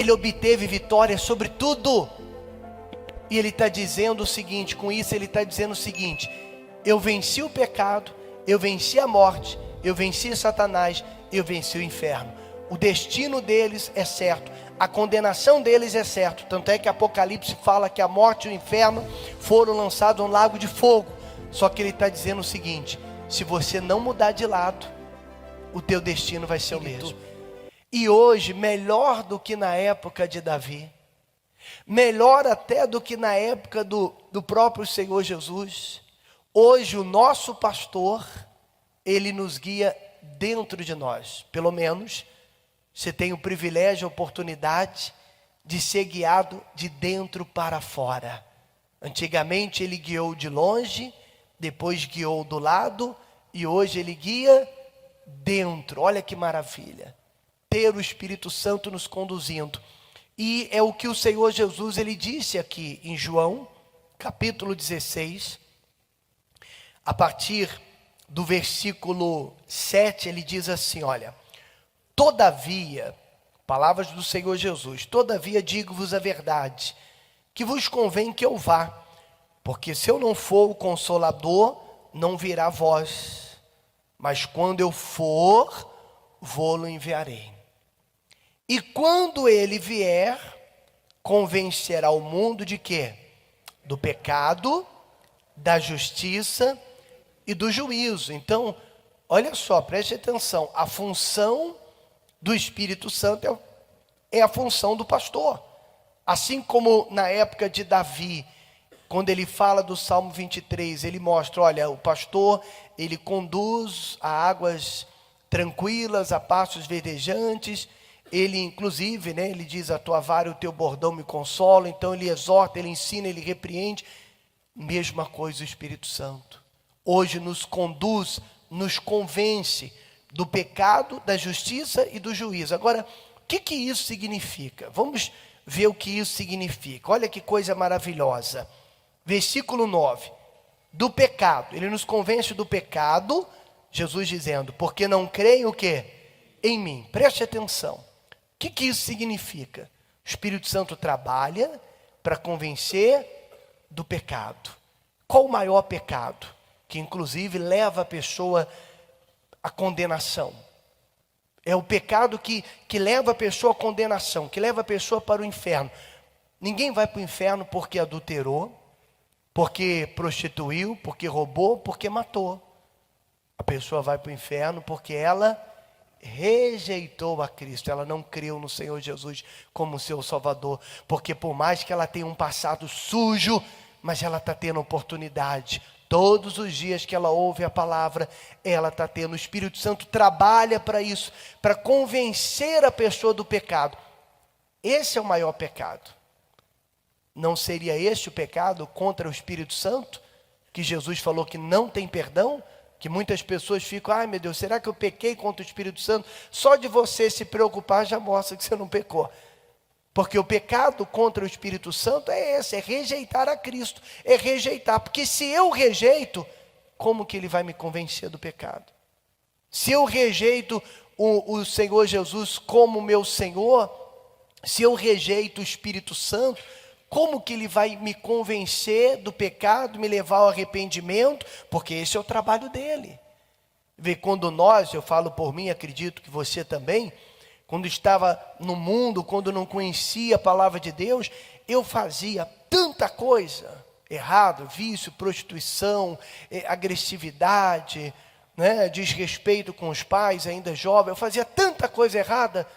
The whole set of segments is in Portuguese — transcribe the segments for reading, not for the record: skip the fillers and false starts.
Ele obteve vitória sobre tudo. E ele está dizendo o seguinte, com isso ele está dizendo o seguinte: eu venci o pecado, eu venci a morte, eu venci Satanás, eu venci o inferno. O destino deles é certo, a condenação deles é certo. Tanto é que Apocalipse fala que a morte e o inferno foram lançados no lago de fogo. Só que ele está dizendo o seguinte: se você não mudar de lado, o teu destino vai ser o mesmo. E hoje, melhor do que na época de Davi, melhor até do que na época do próprio Senhor Jesus, hoje o nosso pastor, ele nos guia dentro de nós. Pelo menos você tem o privilégio, a oportunidade de ser guiado de dentro para fora. Antigamente ele guiou de longe, depois guiou do lado, e hoje ele guia dentro. Olha que maravilha, ter o Espírito Santo nos conduzindo. E é o que o Senhor Jesus, ele disse aqui em João, capítulo 16, a partir do versículo 7, ele diz assim, olha: todavia, palavras do Senhor Jesus, todavia digo-vos a verdade, que vos convém que eu vá, porque se eu não for o Consolador, não virá a vós, mas quando eu for, vou-lo enviarei. E quando ele vier, convencerá o mundo de quê? Do pecado, da justiça e do juízo. Então, olha só, preste atenção, a função do Espírito Santo é a função do pastor. Assim como na época de Davi, quando ele fala do Salmo 23, ele mostra, olha, o pastor, ele conduz a águas tranquilas, a pastos verdejantes. Ele inclusive, ele diz, a tua vara e o teu bordão me consolam. Então ele exorta, ele ensina, ele repreende. Mesma coisa o Espírito Santo. Hoje nos conduz, nos convence do pecado, da justiça e do juízo. Agora, o que isso significa? Vamos ver o que isso significa. Olha que coisa maravilhosa. Versículo 9. Do pecado. Ele nos convence do pecado, Jesus dizendo, porque não creem o quê? Em mim. Preste atenção. O que isso significa? O Espírito Santo trabalha para convencer do pecado. Qual o maior pecado? Que inclusive leva a pessoa à condenação. É o pecado que leva a pessoa à condenação, que leva a pessoa para o inferno. Ninguém vai para o inferno porque adulterou, porque prostituiu, porque roubou, porque matou. A pessoa vai para o inferno porque ela rejeitou a Cristo, ela não creu no Senhor Jesus como seu Salvador, porque por mais que ela tenha um passado sujo, mas ela está tendo oportunidade, todos os dias que ela ouve a palavra, ela está tendo, o Espírito Santo trabalha para isso, para convencer a pessoa do pecado. Esse é o maior pecado. Não seria este o pecado contra o Espírito Santo, que Jesus falou que não tem perdão? Que muitas pessoas ficam, ai meu Deus, será que eu pequei contra o Espírito Santo? Só de você se preocupar já mostra que você não pecou. Porque o pecado contra o Espírito Santo é esse, é rejeitar a Cristo, é rejeitar. Porque se eu rejeito, como que ele vai me convencer do pecado? Se eu rejeito o Senhor Jesus como meu Senhor, se eu rejeito o Espírito Santo, como que ele vai me convencer do pecado, me levar ao arrependimento? Porque esse é o trabalho dele. Vê, quando nós, eu falo por mim, acredito que você também, quando estava no mundo, quando não conhecia a palavra de Deus, eu fazia tanta coisa errada, vício, prostituição, agressividade, desrespeito com os pais, ainda jovem, eu fazia tanta coisa errada,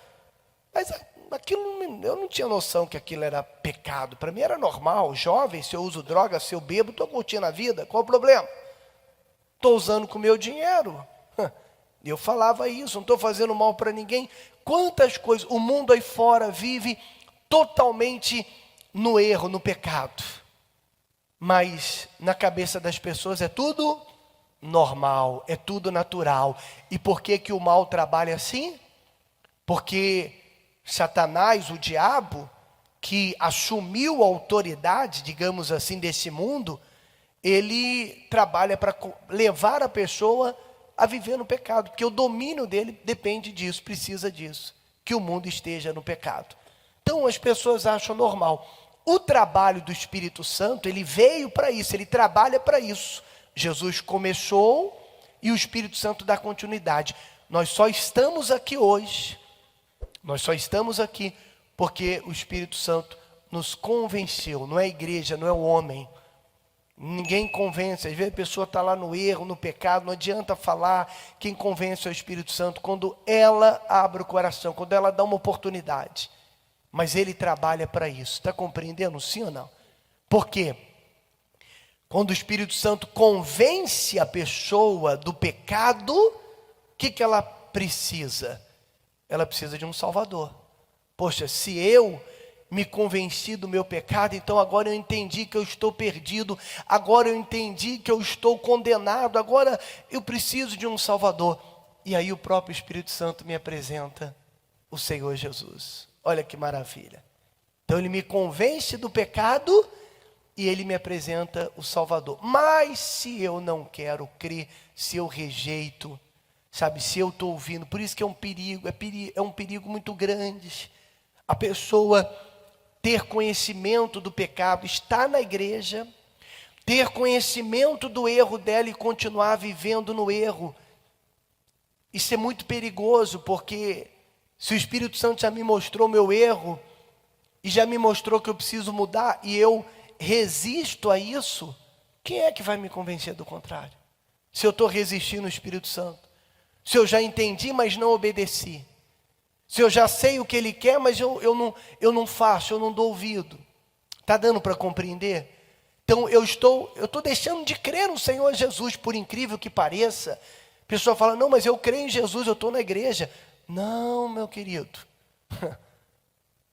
mas aquilo, eu não tinha noção que aquilo era pecado. Para mim era normal, jovem, se eu uso droga, se eu bebo, estou curtindo a vida, qual o problema? Estou usando com o meu dinheiro. Eu falava isso, não estou fazendo mal para ninguém. Quantas coisas, o mundo aí fora vive totalmente no erro, no pecado. Mas na cabeça das pessoas é tudo normal, é tudo natural. E por que que o mal trabalha assim? Porque Satanás, o diabo, que assumiu a autoridade, digamos assim, desse mundo, ele trabalha para levar a pessoa a viver no pecado, porque o domínio dele depende disso, precisa disso, que o mundo esteja no pecado. Então as pessoas acham normal. O trabalho do Espírito Santo, ele veio para isso, ele trabalha para isso. Jesus começou e o Espírito Santo dá continuidade. Nós só estamos aqui hoje, nós só estamos aqui porque o Espírito Santo nos convenceu. Não é a igreja, não é o homem. Ninguém convence. Às vezes a pessoa está lá no erro, no pecado, não adianta falar. Quem convence é o Espírito Santo quando ela abre o coração, quando ela dá uma oportunidade. Mas ele trabalha para isso. Está compreendendo? Sim ou não? Por quê? Quando o Espírito Santo convence a pessoa do pecado, o que ela precisa? Ela precisa de um Salvador. Poxa, se eu me convenci do meu pecado, então agora eu entendi que eu estou perdido, agora eu entendi que eu estou condenado, agora eu preciso de um Salvador. E aí o próprio Espírito Santo me apresenta o Senhor Jesus. Olha que maravilha. Então ele me convence do pecado e ele me apresenta o Salvador. Mas se eu não quero crer, se eu rejeito, sabe, se eu estou ouvindo, por isso que é um perigo, é um perigo muito grande. A pessoa ter conhecimento do pecado, estar na igreja, ter conhecimento do erro dela e continuar vivendo no erro. Isso é muito perigoso, porque se o Espírito Santo já me mostrou meu erro, e já me mostrou que eu preciso mudar, e eu resisto a isso, quem é que vai me convencer do contrário? Se eu estou resistindo ao Espírito Santo, se eu já entendi, mas não obedeci, se eu já sei o que Ele quer, mas eu não faço, eu não dou ouvido. Está dando para compreender? Então eu estou deixando de crer no Senhor Jesus, por incrível que pareça. A pessoa fala, não, mas eu creio em Jesus, eu estou na igreja. Não, meu querido.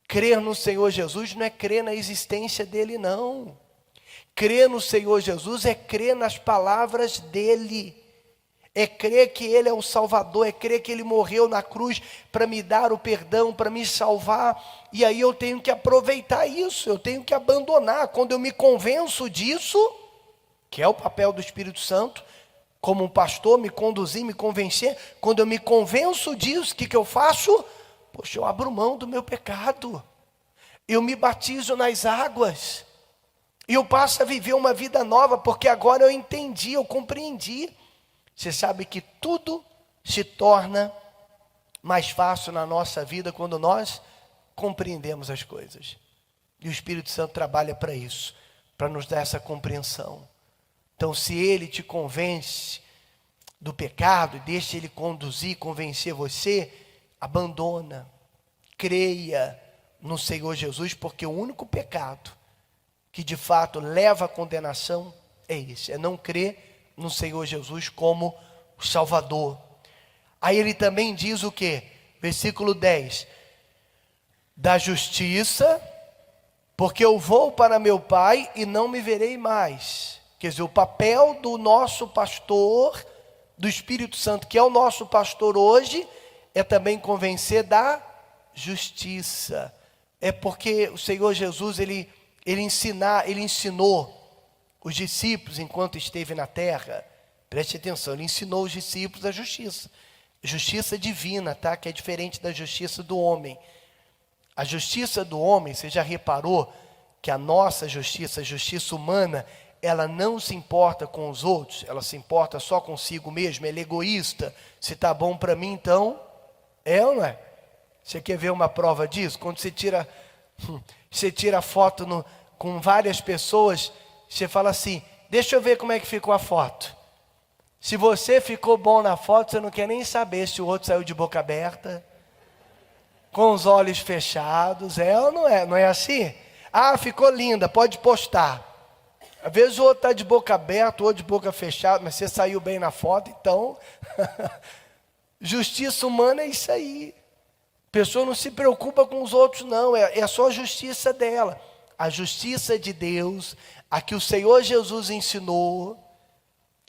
Crer no Senhor Jesus não é crer na existência dEle, não. Crer no Senhor Jesus é crer nas palavras dEle. É crer que Ele é o Salvador, é crer que Ele morreu na cruz para me dar o perdão, para me salvar. E aí eu tenho que aproveitar isso, eu tenho que abandonar. Quando eu me convenço disso, que é o papel do Espírito Santo, como um pastor, me conduzir, me convencer. Quando eu me convenço disso, o que eu faço? Poxa, eu abro mão do meu pecado. Eu me batizo nas águas. E eu passo a viver uma vida nova, porque agora eu entendi, eu compreendi. Você sabe que tudo se torna mais fácil na nossa vida quando nós compreendemos as coisas. E o Espírito Santo trabalha para isso, para nos dar essa compreensão. Então, se Ele te convence do pecado e deixa Ele conduzir, convencer você, abandona, creia no Senhor Jesus, porque o único pecado que de fato leva à condenação é esse, é não crer no Senhor Jesus como o Salvador. Aí ele também diz o quê? Versículo 10. Da justiça, porque eu vou para meu Pai e não me verei mais. Quer dizer, o papel do nosso pastor, do Espírito Santo, que é o nosso pastor hoje, é também convencer da justiça. É porque o Senhor Jesus, ele ensinou os discípulos enquanto esteve na terra. Preste atenção, ele ensinou os discípulos a justiça. Justiça divina, tá? Que é diferente da justiça do homem. A justiça do homem, você já reparou que a nossa justiça, a justiça humana, ela não se importa com os outros, ela se importa só consigo mesmo, ela é egoísta. Se está bom para mim, então, é ou não é? Você quer ver uma prova disso? Quando você tira foto com várias pessoas, você fala assim, deixa eu ver como é que ficou a foto. Se você ficou bom na foto, você não quer nem saber se o outro saiu de boca aberta, com os olhos fechados, é ou não é? Não é assim? Ah, ficou linda, pode postar. Às vezes o outro está de boca aberta, o outro de boca fechada, mas você saiu bem na foto, então... Justiça humana é isso aí. A pessoa não se preocupa com os outros, não, é só a justiça dela. A justiça de Deus, a que o Senhor Jesus ensinou,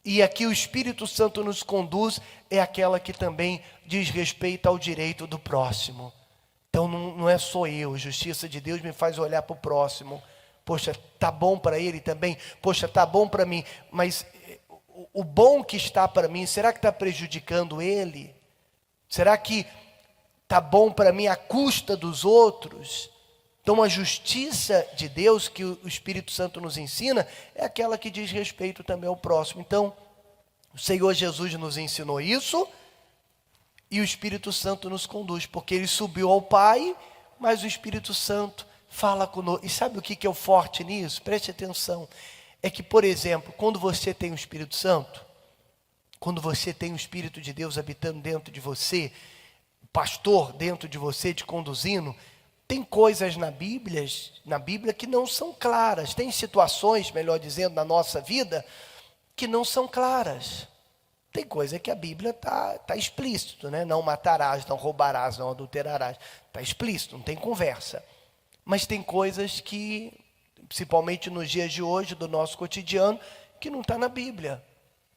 e a que o Espírito Santo nos conduz, é aquela que também diz respeito ao direito do próximo. Então não é só eu, a justiça de Deus me faz olhar para o próximo. Poxa, está bom para ele também? Poxa, está bom para mim, mas o bom que está para mim, será que está prejudicando ele? Será que está bom para mim à custa dos outros? Então a justiça de Deus que o Espírito Santo nos ensina é aquela que diz respeito também ao próximo. Então o Senhor Jesus nos ensinou isso e o Espírito Santo nos conduz, porque ele subiu ao Pai, mas o Espírito Santo fala conosco. E sabe o que é o forte nisso? Preste atenção. É que, por exemplo, quando você tem o Espírito Santo, quando você tem o Espírito de Deus habitando dentro de você, o pastor dentro de você te conduzindo, tem coisas na Bíblia que não são claras. Tem situações, melhor dizendo, na nossa vida que não são claras. Tem coisa que a Bíblia tá explícito, né? Não matarás, não roubarás, não adulterarás. Está explícito, não tem conversa. Mas tem coisas que, principalmente nos dias de hoje, do nosso cotidiano, que não está na Bíblia.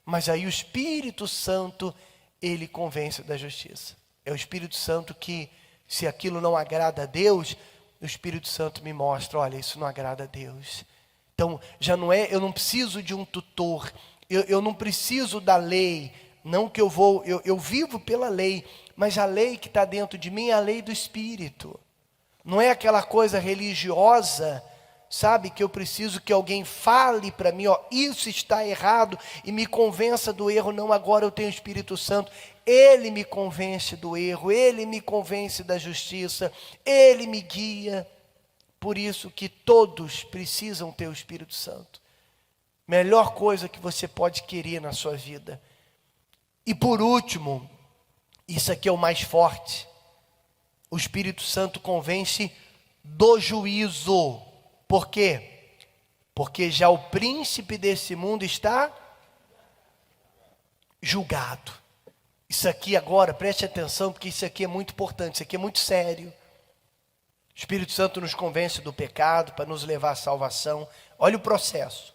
Mas aí o Espírito Santo, ele convence da justiça. É o Espírito Santo que, se aquilo não agrada a Deus, o Espírito Santo me mostra, olha, isso não agrada a Deus. Então, já não é, eu não preciso de um tutor, eu não preciso da lei, não que eu vivo pela lei, mas a lei que está dentro de mim é a lei do Espírito. Não é aquela coisa religiosa, sabe, que eu preciso que alguém fale para mim, ó, isso está errado e me convença do erro. Não, agora eu tenho o Espírito Santo, ele me convence do erro, ele me convence da justiça, ele me guia. Por isso que todos precisam ter o Espírito Santo. Melhor coisa que você pode querer na sua vida. E por último, isso aqui é o mais forte, o Espírito Santo convence do juízo. Por quê? Porque já o príncipe desse mundo está julgado. Isso aqui agora, preste atenção, porque isso aqui é muito importante, isso aqui é muito sério. O Espírito Santo nos convence do pecado para nos levar à salvação. Olha o processo.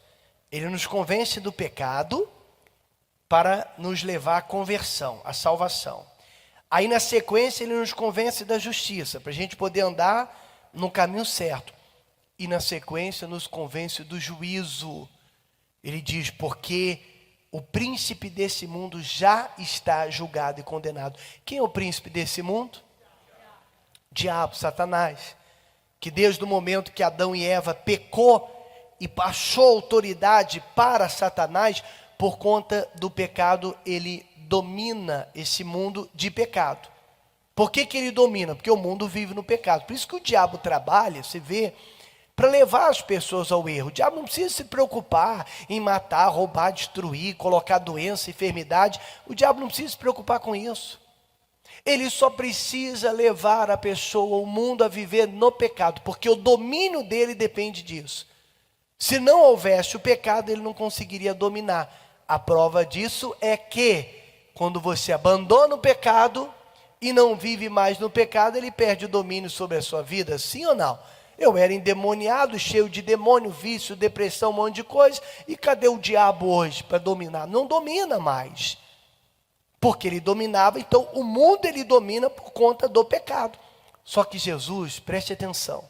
Ele nos convence do pecado para nos levar à conversão, à salvação. Aí na sequência ele nos convence da justiça, para a gente poder andar no caminho certo. E na sequência nos convence do juízo. Ele diz, porque o príncipe desse mundo já está julgado e condenado. Quem é o príncipe desse mundo? Diabo, Satanás. Que desde o momento que Adão e Eva pecou e passou autoridade para Satanás, por conta do pecado, ele domina esse mundo de pecado. Por que ele domina? Porque o mundo vive no pecado. Por isso que o diabo trabalha, você vê, para levar as pessoas ao erro. O diabo não precisa se preocupar em matar, roubar, destruir, colocar doença, enfermidade. O diabo não precisa se preocupar com isso. Ele só precisa levar a pessoa, o mundo, a viver no pecado, porque o domínio dele depende disso. Se não houvesse o pecado, ele não conseguiria dominar. A prova disso é que, quando você abandona o pecado e não vive mais no pecado, ele perde o domínio sobre a sua vida, sim ou não? Eu era endemoniado, cheio de demônio, vício, depressão, um monte de coisa, e cadê o diabo hoje para dominar? Não domina mais, porque ele dominava, então o mundo ele domina por conta do pecado. Só que Jesus, preste atenção,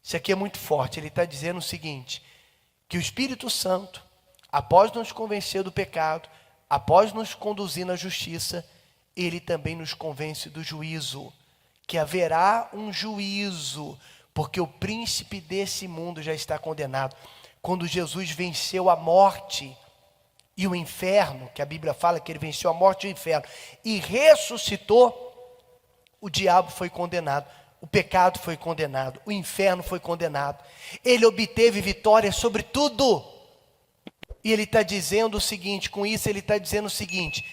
isso aqui é muito forte, ele está dizendo o seguinte, que o Espírito Santo, após nos convencer do pecado, após nos conduzir na justiça, ele também nos convence do juízo, que haverá um juízo, porque o príncipe desse mundo já está condenado. Quando Jesus venceu a morte e o inferno, que a Bíblia fala que ele venceu a morte e o inferno, e ressuscitou, o diabo foi condenado. O pecado foi condenado, o inferno foi condenado. Ele obteve vitória sobre tudo. E ele está dizendo o seguinte, com isso ele está dizendo o seguinte,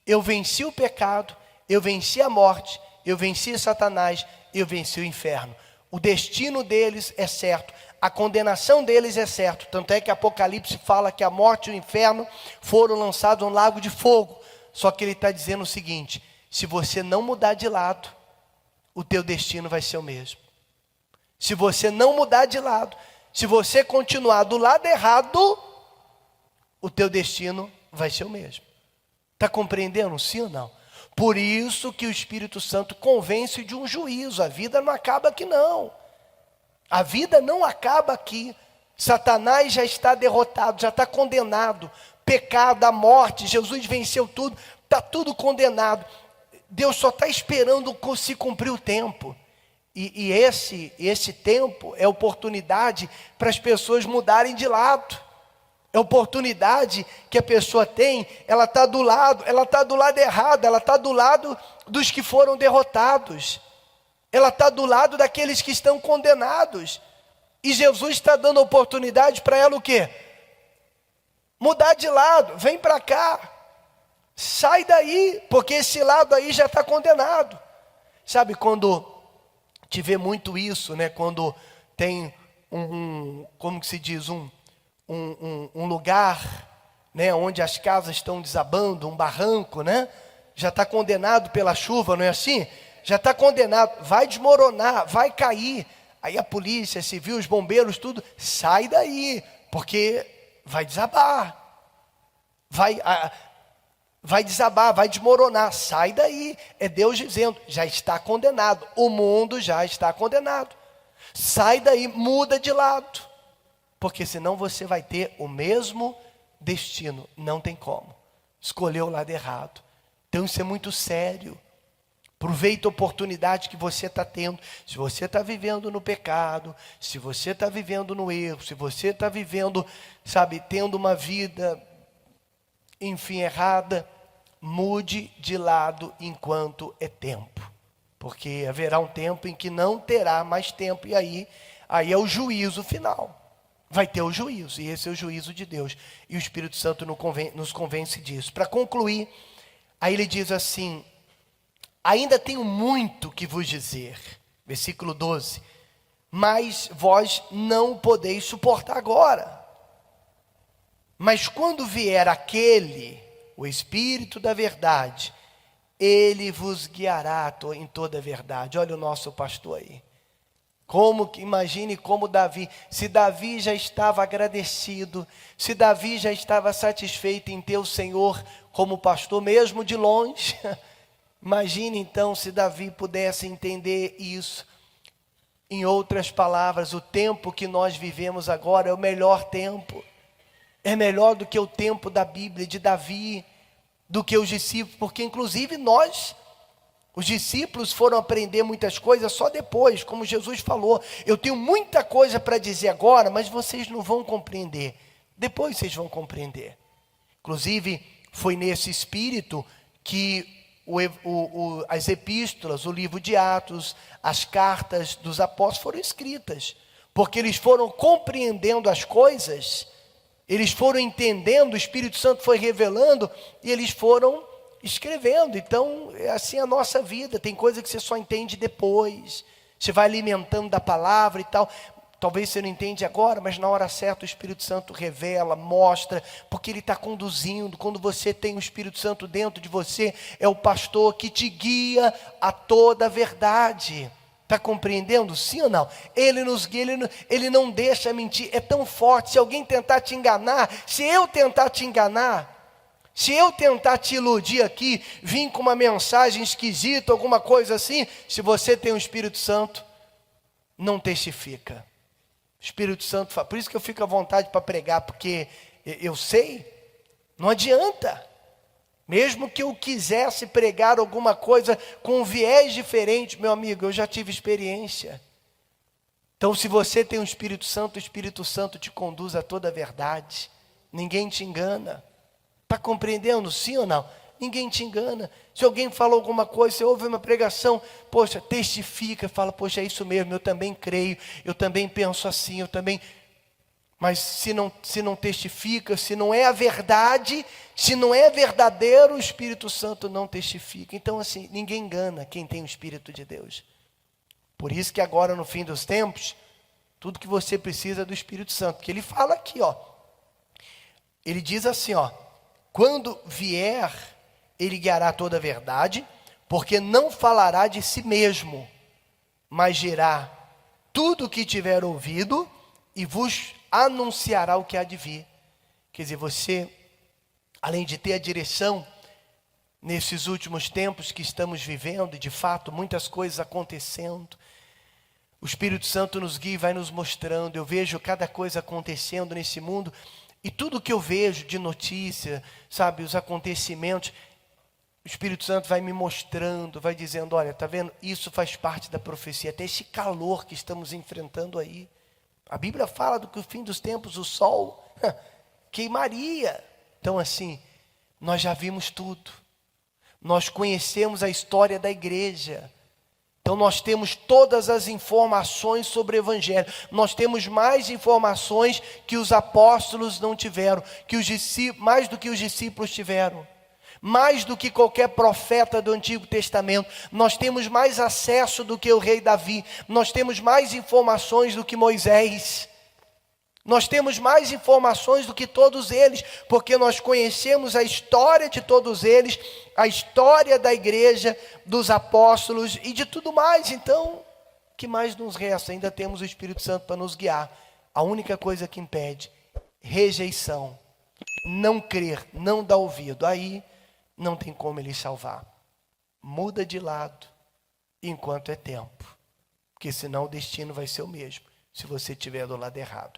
eu venci o pecado, eu venci a morte, eu venci Satanás, eu venci o inferno. O destino deles é certo, a condenação deles é certo. Tanto é que Apocalipse fala que a morte e o inferno foram lançados no lago de fogo. Só que ele está dizendo o seguinte, se você não mudar de lado, o teu destino vai ser o mesmo. Se você não mudar de lado, se você continuar do lado errado, o teu destino vai ser o mesmo. Está compreendendo, sim ou não? Por isso que o Espírito Santo convence de um juízo. A vida não acaba aqui não. A vida não acaba aqui. Satanás já está derrotado, já está condenado. Pecado, a morte, Jesus venceu tudo, está tudo condenado. Deus só está esperando se cumprir o tempo. E esse tempo é oportunidade para as pessoas mudarem de lado. É oportunidade que a pessoa tem, ela está do lado errado, ela está do lado dos que foram derrotados. Ela está do lado daqueles que estão condenados. E Jesus está dando oportunidade para ela o quê? Mudar de lado, vem para cá. Sai daí, porque esse lado aí já está condenado. Sabe quando te vê muito isso, né? Quando tem como que se diz, um lugar, né? Onde as casas estão desabando, um barranco, né? Já está condenado pela chuva, não é assim? Já está condenado, vai desmoronar, vai cair. Aí a polícia, civil, os bombeiros, tudo, sai daí, porque vai desabar. Vai desabar, vai desmoronar, sai daí. É Deus dizendo, já está condenado, o mundo já está condenado. Sai daí, muda de lado, porque senão você vai ter o mesmo destino. Não tem como, escolheu o lado errado. Então isso é muito sério. Aproveita a oportunidade que você está tendo. Se você está vivendo no pecado, se você está vivendo no erro, se você está vivendo, sabe, tendo uma vida, enfim, errada, mude de lado enquanto é tempo. Porque haverá um tempo em que não terá mais tempo, e aí é o juízo final. Vai ter o juízo, e esse é o juízo de Deus. E o Espírito Santo nos convence disso. Para concluir, aí ele diz assim: ainda tenho muito que vos dizer. Versículo 12. Mas vós não podeis suportar agora. Mas quando vier aquele, o Espírito da verdade, ele vos guiará em toda a verdade. Olha o nosso pastor aí. Imagine como Davi, se Davi já estava agradecido, se Davi já estava satisfeito em ter o Senhor como pastor, mesmo de longe. Imagine então se Davi pudesse entender isso. Em outras palavras, o tempo que nós vivemos agora é o melhor tempo. É melhor do que o tempo da Bíblia, de Davi, do que os discípulos, porque inclusive nós, os discípulos, foram aprender muitas coisas só depois, como Jesus falou. Eu tenho muita coisa para dizer agora, mas vocês não vão compreender. Depois vocês vão compreender. Inclusive, foi nesse espírito que as epístolas, o livro de Atos, as cartas dos apóstolos foram escritas, porque eles foram compreendendo as coisas, eles foram entendendo, o Espírito Santo foi revelando, e eles foram escrevendo. Então, é assim a nossa vida, tem coisa que você só entende depois, você vai alimentando da palavra e tal. Talvez você não entende agora, mas na hora certa o Espírito Santo revela, mostra, porque Ele está conduzindo. Quando você tem o Espírito Santo dentro de você, é o pastor que te guia a toda a verdade. Está compreendendo? Sim ou não? Ele nos guia, ele não deixa mentir, é tão forte. Se alguém tentar te enganar, se eu tentar te enganar, se eu tentar te iludir aqui, vir com uma mensagem esquisita, alguma coisa assim, se você tem o Espírito Santo, não testifica. O Espírito Santo fala, por isso que eu fico à vontade para pregar, porque eu sei, não adianta. Mesmo que eu quisesse pregar alguma coisa com um viés diferente, meu amigo, eu já tive experiência. Então, se você tem o Espírito Santo te conduz a toda a verdade. Ninguém te engana. Está compreendendo, sim ou não? Ninguém te engana. Se alguém falou alguma coisa, você ouve uma pregação, poxa, testifica, fala, poxa, é isso mesmo, eu também creio, eu também penso assim, eu também... Mas se não testifica, se não é a verdade, se não é verdadeiro, o Espírito Santo não testifica. Então assim, ninguém engana quem tem o Espírito de Deus. Por isso que agora no fim dos tempos, tudo que você precisa é do Espírito Santo. Que ele fala aqui, ó. Ele diz assim, ó. Quando vier, ele guiará toda a verdade, porque não falará de si mesmo, mas dirá tudo o que tiver ouvido e vos anunciará o que há de vir. Quer dizer, você, além de ter a direção nesses últimos tempos que estamos vivendo, e de fato muitas coisas acontecendo, o Espírito Santo nos guia e vai nos mostrando. Eu vejo cada coisa acontecendo nesse mundo, e tudo que eu vejo de notícia, sabe, os acontecimentos, O Espírito Santo vai me mostrando, vai dizendo, olha, tá vendo? Isso faz parte da profecia, até esse calor que estamos enfrentando aí. A Bíblia fala do que o fim dos tempos, o sol queimaria. Então assim, nós já vimos tudo. Nós conhecemos a história da igreja. Então nós temos todas as informações sobre o Evangelho. Nós temos mais informações que os apóstolos não tiveram, mais do que os discípulos tiveram. Mais do que qualquer profeta do Antigo Testamento. Nós temos mais acesso do que o rei Davi. Nós temos mais informações do que Moisés. Nós temos mais informações do que todos eles, porque nós conhecemos a história de todos eles, a história da igreja, dos apóstolos e de tudo mais. Então, o que mais nos resta? Ainda temos o Espírito Santo para nos guiar. A única coisa que impede, rejeição, não crer, não dar ouvido. Aí não tem como ele salvar. Muda de lado enquanto é tempo, porque senão o destino vai ser o mesmo, se você estiver do lado errado.